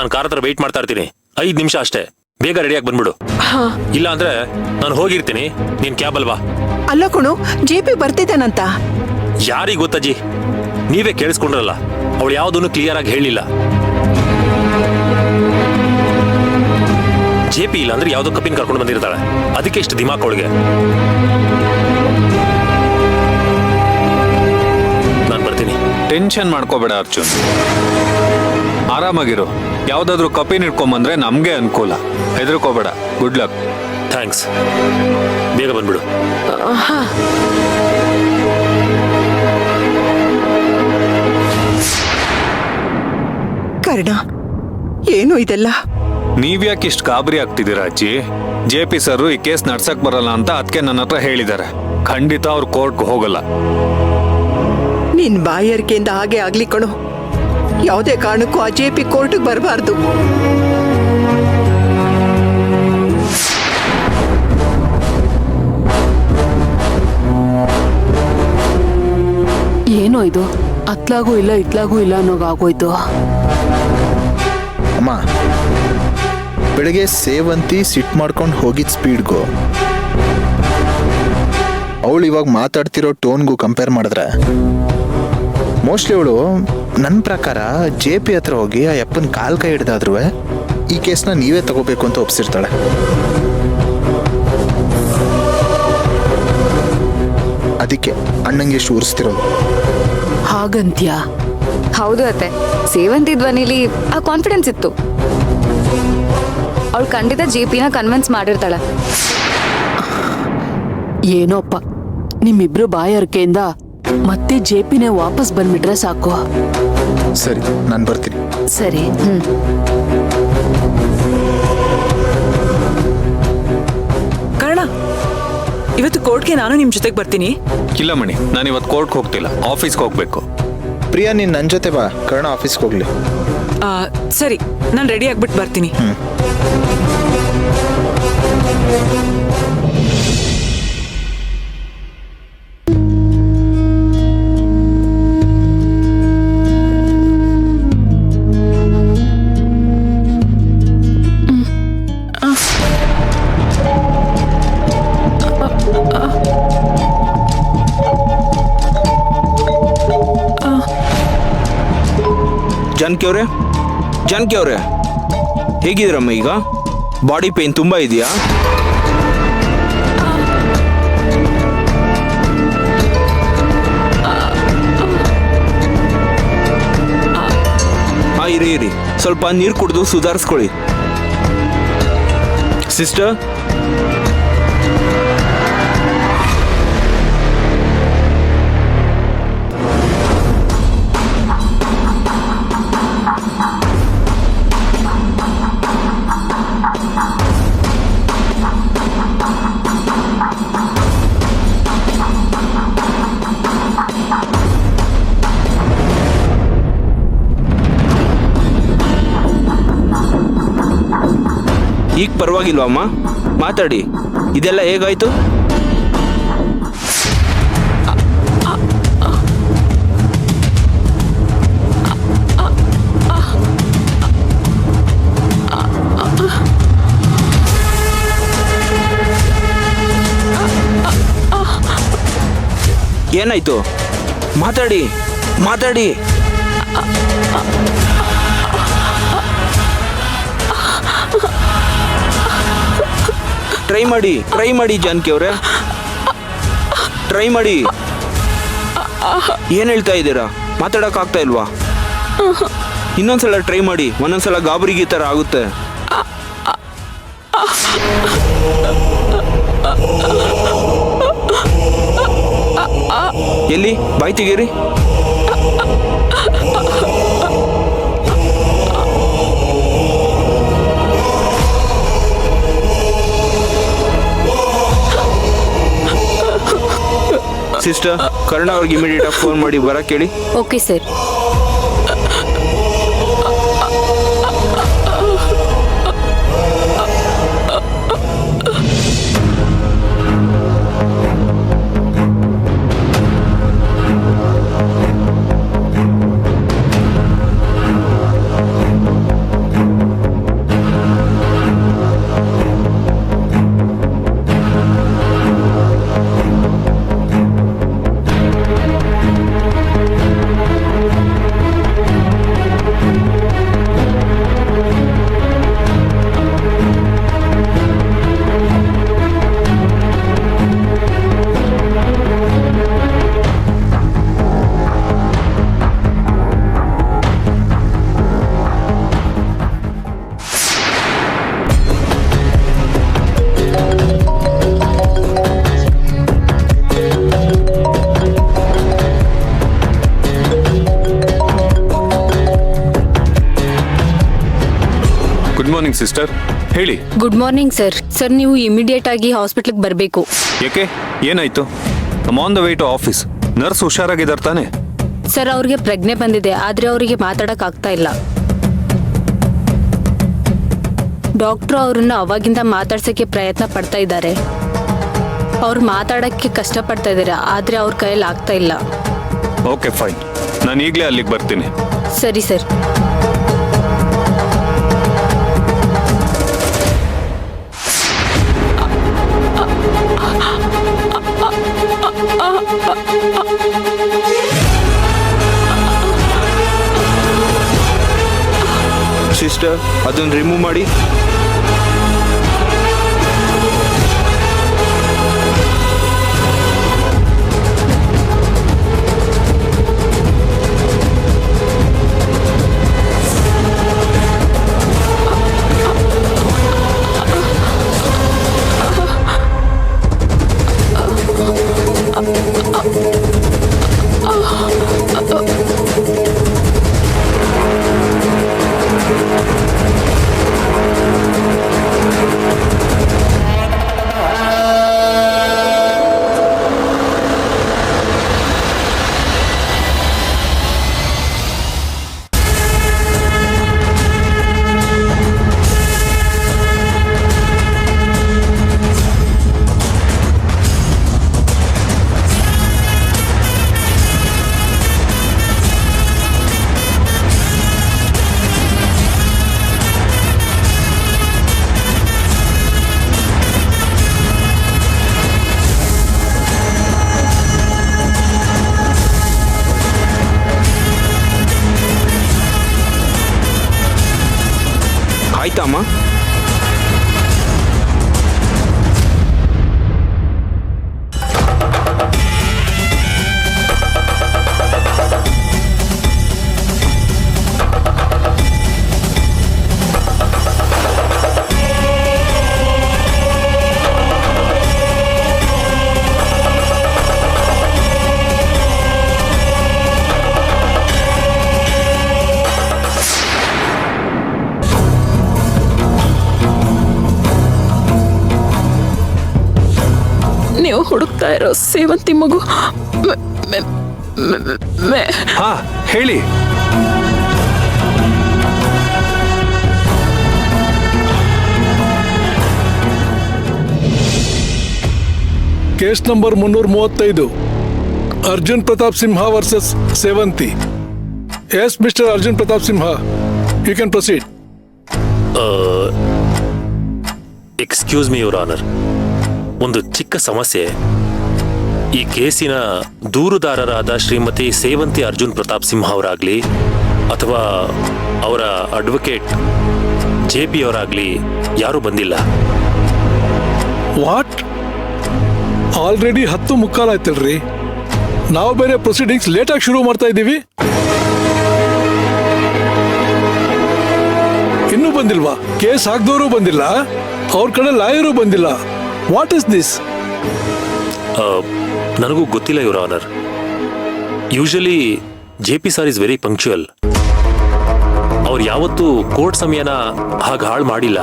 ನಾನು ಕಾರ್ ಹತ್ರ ವೆಯ್ಟ್ ಮಾಡ್ತಾ ಇರ್ತೀನಿ, 5 ನಿಮಿಷ ಅಷ್ಟೇ, ಬೇಗ ರೆಡಿಯಾಗಿ ಬಂದ್ಬಿಡು. ಇಲ್ಲ ಅಂದ್ರೆ ನಾನು ಹೋಗಿರ್ತೀನಿ, ನೀನ್ ಕ್ಯಾಬ್ ಅಲ್ವಾ? ಅಲ್ಲ ಕಣು, JP ಬರ್ತಿದ್ದಾನಂತ. ಯಾರಿಗ್ ಗೊತ್ತಜ್ಜಿ, ನೀವೇ ಕೇಳಿಸ್ಕೊಂಡ್ರಲ್ಲ, ಅವಳು ಯಾವ್ದನ್ನು ಕ್ಲಿಯರ್ ಆಗಿ ಹೇಳಿಲ್ಲ. JP ಇಲ್ಲ ಅಂದ್ರೆ ಯಾವ್ದೋ ಕಪಿನ್ ಕರ್ಕೊಂಡು ಬಂದಿರ್ತಾಳೆ, ಅದಕ್ಕೆ ಇಷ್ಟು ದಿಮಾಕ್ ಅವಳಿಗೆ. ನಾನು ಬರ್ತೀನಿ. ಟೆನ್ಷನ್ ಮಾಡ್ಕೋಬೇಡ ಅರ್ಜುನ್, ಆರಾಮಾಗಿರು. ಯಾವ್ದಾದ್ರು ಕಪಿನ್ ಇಟ್ಕೊಂಬಂದ್ರೆ ನಮ್ಗೆ ಅನುಕೂಲ. ಹೆದರ್ಕೋಬೇಡ. Good luck. ಥ್ಯಾಂಕ್ಸ್. ಬೇಗ ಬಂದ್ಬಿಡು. ಕರ್ಣ, ಏನು ಇದೆಲ್ಲ? ನೀವ್ಯಾಕೆ ಇಷ್ಟು ಗಾಬರಿ ಆಗ್ತಿದ್ದೀರಾ ಅಜ್ಜಿ? JP ಸರ್ ಈ ಕೇಸ್ ನಡ್ಸಕ್ ಬರಲ್ಲ ಅಂತ ಅದಕ್ಕೆ ನನ್ನ ಹತ್ರ ಹೇಳಿದ್ದಾರೆ. ಖಂಡಿತ ಅವ್ರು ಕೋರ್ಟ್ಗೆ ಹೋಗಲ್ಲ. ನಿನ್ ಬಾಯರ್ಕೆಯಿಂದ ಹಾಗೆ ಆಗ್ಲಿ ಕಣು. ಯಾವುದೇ ಕಾರಣಕ್ಕೂ ಆ JP ಕೋರ್ಟ್ಗೆ ಬರಬಾರ್ದು. ಏನೋ ಇದು, ಅತ್ಲಾಗೂ ಇಲ್ಲ ಇತ್ಲಾಗೂ ಇಲ್ಲ ಅನ್ನೋಗಾಗೋಯ್ತು. ಅಮ್ಮ, ಬೆಳಗ್ಗೆ ಸೇವಂತಿ ಸಿಟ್ ಮಾಡ್ಕೊಂಡು ಹೋಗಿದ್ ಸ್ಪೀಡ್ಗೂ ಅವಳು ಇವಾಗ ಮಾತಾಡ್ತಿರೋ ಟೋನ್ಗೂ ಕಂಪೇರ್ ಮಾಡಿದ್ರೆ ಮೋಸ್ಟ್ಲಿ ಅವಳು ನನ್ನ ಪ್ರಕಾರ JP ಹತ್ರ ಹೋಗಿ ಆ ಅಪ್ಪನ ಕಾಲ್ ಕೈ ಹಿಡ್ದಾದ್ರೂ ಈ ಕೇಸ್ನ ನೀವೇ ತಗೋಬೇಕು ಅಂತ ಒಪ್ಸಿರ್ತಾಳೆ. ಅದಕ್ಕೆ ಅಣ್ಣಂಗೆ ಎಷ್ಟು ಉರಿಸ್ತಿರೋದು. ಹಾಗಂತ್ಯ? ಹೌದು ಅತ್ತೆ, ಸೇವಂತಿ ಧ್ವನಿಲಿ ಆ ಕಾನ್ಫಿಡೆನ್ಸ್ ಇತ್ತು. ಅವಳು ಖಂಡಿತ JPನ ಕನ್ವಿನ್ಸ್ ಮಾಡಿರ್ತಾಳೆ. ಏನೋಪ್ಪ, ನಿಮ್ಮಿಬ್ರು ಬಾಯರ್ಕೆಯಿಂದ ಮತ್ತೆ JPನೇ ವಾಪಸ್ ಬಂದ್ಬಿಟ್ರೆ ಸಾಕು. ಸರಿ, ನಾನು ಬರ್ತೀನಿ. ಸರಿ. ಕರ್ಣ, ಇವತ್ತು ಕೋರ್ಟ್ಗೆ ನಾನು ನಿಮ್ ಜೊತೆಗೆ ಬರ್ತೀನಿ. ಇಲ್ಲ ಮಣಿ, ನಾನು ಇವತ್ತು ಕೋರ್ಟ್ಗೆ ಹೋಗ್ತಿಲ್ಲ, ಆಫೀಸ್ಗೆ ಹೋಗ್ಬೇಕು. ಪ್ರಿಯಾ, ನೀನು ನನ್ನ ಜೊತೆ ಬಾ, ಕರ್ಣ ಆಫೀಸ್ಗೆ ಹೋಗ್ಲಿ. ಸರಿ, ನಾನು ರೆಡಿ ಆಗ್ಬಿಟ್ಟು ಬರ್ತೀನಿ. ಜಾನಕಿ ಅವರೇ, ಹೇಗಿದ್ದೀರಮ್ಮ? ಈಗ ಬಾಡಿ ಪೇನ್ ತುಂಬಾ ಇದೆಯಾ? ಇರಿ, ಸ್ವಲ್ಪ ನೀರು ಕುಡಿದು ಸುಧಾರಿಸ್ಕೊಳ್ಳಿ. ಸಿಸ್ಟರ್, ಈಗ ಪರವಾಗಿಲ್ವಮ್ಮ? ಮಾತಾಡಿ, ಇದೆಲ್ಲ ಹೇಗಾಯ್ತು? ಏನಾಯ್ತು? ಮಾತಾಡಿ. ಟ್ರೈ ಮಾಡಿ ಜಾನಕಿ ಅವರೇ, ಟ್ರೈ ಮಾಡಿ. ಏನ್ ಹೇಳ್ತಾ ಇದ್ದೀರಾ? ಮಾತಾಡಕ್ ಆಗ್ತಾ ಇಲ್ವಾ? ಇನ್ನೊಂದ್ಸಲ ಟ್ರೈ ಮಾಡಿ. ಒಂದೊಂದ್ಸಲ ಗಾಬರಿಗೆ ತರ ಆಗುತ್ತೆ. ಎಲ್ಲಿ ಬಾಯ್ ತೆಗೀರಿ. ಸಿಸ್ಟರ್, ಕರ್ಣ ಅವ್ರಿಗೆ ಇಮಿಡಿಯೇಟ್ ಆಗಿ ಫೋನ್ ಮಾಡಿ ಬರಕ್ಕೆ ಹೇಳಿ. Okay sir. ಮಾರ್ನಿಂಗ್ ಸಿಸ್ಟರ್, ಹೇಳಿ. Good morning sir. ಸರ್ ನೀವು ಇಮಿಡಿಯೇಟ್ ಆಗಿ ಹಾಸ್ಪಿಟ್ಲಿಗೆ ಬರಬೇಕು. ಯಾಕೆ, ಏನಾಯ್ತು? I'm on the way to office. Nurse ಹುಷಾರಾಗಿದ್ದಾರೆ ತಾನೆ? ಸರ್ ಅವ್ರಿಗೆ ಪ್ರಜ್ಞೆ ಬಂದಿದೆ, ಆದ್ರೆ ಅವರಿಗೆ ಮಾತಾಡಕ್ ಆಗ್ತಾ ಇಲ್ಲ. ಡಾಕ್ಟ್ರು ಅವ್ರನ್ನ ಅವಾಗಿಂದ ಮಾತಾಡ್ಸಕ್ಕೆ ಪ್ರಯತ್ನ ಪಡ್ತಾ ಇದ್ದಾರೆ. ಅವ್ರು ಮಾತಾಡಕ್ಕೆ ಕಷ್ಟಪಡ್ತಾ ಇದ್ದಾರೆ, ಆದ್ರೆ ಅವ್ರ ಕೈಯಲ್ಲಿ ಆಗ್ತಾ ಇಲ್ಲ. ಓಕೆ ಫೈನ್, ನಾನು ಈಗಲೇ ಅಲ್ಲಿಗೆ ಬರ್ತೀನಿ. ಸರಿ ಸರ್. ಸಿಸ್ಟರ್, ಅದನ್ನ ರಿಮೂವ್ ಮಾಡಿ. ಆಯ್ತಮ್ಮ? ನೀವು ಹುಡುಕ್ತಾ ಇರೋ ಸೇವಂತಿ ಮಗು ಹಾ, ಹೇಳಿ. Case number 335, Arjun Pratap Simha versus Sevanthi. Yes mister Arjun Pratap Simha, you can proceed. Excuse me your honour, ಒಂದು ಚಿಕ್ಕ ಸಮಸ್ಯೆ. ಈ ಕೇಸಿನ ದೂರುದಾರರಾದ ಶ್ರೀಮತಿ ಸೇವಂತಿ ಅರ್ಜುನ್ ಪ್ರತಾಪ್ ಸಿಂಹ ಅವರಾಗ್ಲಿ ಅಥವಾ ಅವರ ಅಡ್ವೊಕೇಟ್ JP ಅವರಾಗ್ಲಿ ಯಾರೂ ಬಂದಿಲ್ಲ. ವಾಟ್? ಆಲ್ರೆಡಿ 10:15 ಆಯ್ತಲ್ರಿ. ನಾವು ಬೇರೆ ಪ್ರೊಸೀಡಿಂಗ್ಸ್ ಲೇಟಾಗಿ ಶುರು ಮಾಡ್ತಾ ಇದ್ದೀವಿ. ಇನ್ನೂ ಬಂದಿಲ್ವಾ? ಕೇಸ್ ಹಾಕ್ದವರು ಬಂದಿಲ್ಲ, ಅವ್ರ ಕಡೆ ಲಾಯರು ಬಂದಿಲ್ಲ. What is this? ನನಗೂ ಗೊತ್ತಿಲ್ಲ your honour. Usually JP sir is very punctual. ಅವ್ರು ಯಾವತ್ತೂ ಕೋರ್ಟ್ ಸಮಯನ ಹಾಗೆ ಹಾಳು ಮಾಡಿಲ್ಲ.